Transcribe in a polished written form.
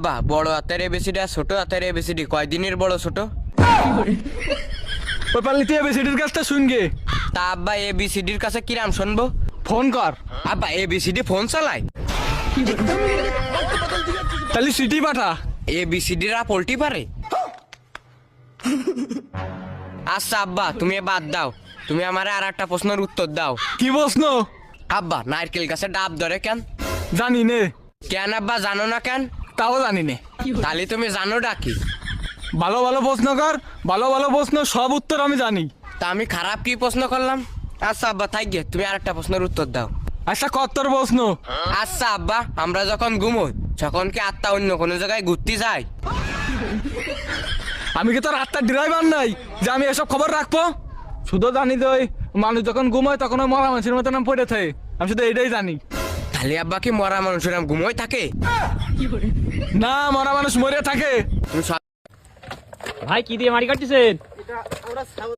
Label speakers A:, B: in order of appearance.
A: বাহ, বড় হাতের এবিসিডি আর ছোট হাতের এবিসিডি কয়দিনের বড় ছোট?
B: ওই পারলে তুই এবিসিডির কাজটা শুনগে।
A: তা আব্বা এবিসিডির কাছে কিরাম শুনবো?
B: ফোন কর।
A: আব্বা এবিসিডি ফোন চালায়?
B: তাহলে সিটি পাঠা।
A: এবিসিডিরা পোল্টি পারে? আচ্ছা আব্বা, তুমি বাদ দাও, তুমি আমারে আর একটা প্রশ্নের উত্তর দাও।
B: কি প্রশ্ন?
A: আব্বা, নারকেল গাছে ডাব ধরে কেন?
B: জানি নে।
A: কেন আব্বা, জানো না কেন?
B: তাও জানি নে।
A: তাহলে তুমি জানো ডাকি?
B: ভালো ভালো প্রশ্ন কর, ভালো ভালো প্রশ্ন সব উত্তর আমি জানি।
A: তা আমি খারাপ কি প্রশ্ন করলাম? আচ্ছা আব্বা, তাই গিয়ে তুমি আর একটা প্রশ্নের উত্তর দাও।
B: আচ্ছা কত্তর প্রশ্ন।
A: আচ্ছা আব্বা, আমরা যখন ঘুমোই তখন কি আত্মা অন্য কোনো জায়গায় ঘুরতে যায়?
B: আমি কি তোর আত্মার ড্রাইভার নাই যে আমি এসব খবর রাখবো? শুধু জানি যে ওই মানুষ যখন ঘুমোয় তখন ওই মরা মানুষের মতো নাম পড়ে থাকে। আমি শুধু এইটাই জানি।
A: তাহলে আব্বা কি মরা মানুষের নাম ঘুমোয় থাকে?
B: না, মরা মানুষ মরে থাকে।
A: তুমি
C: ভাই কি দিয়ে মারি কাটতেছেন?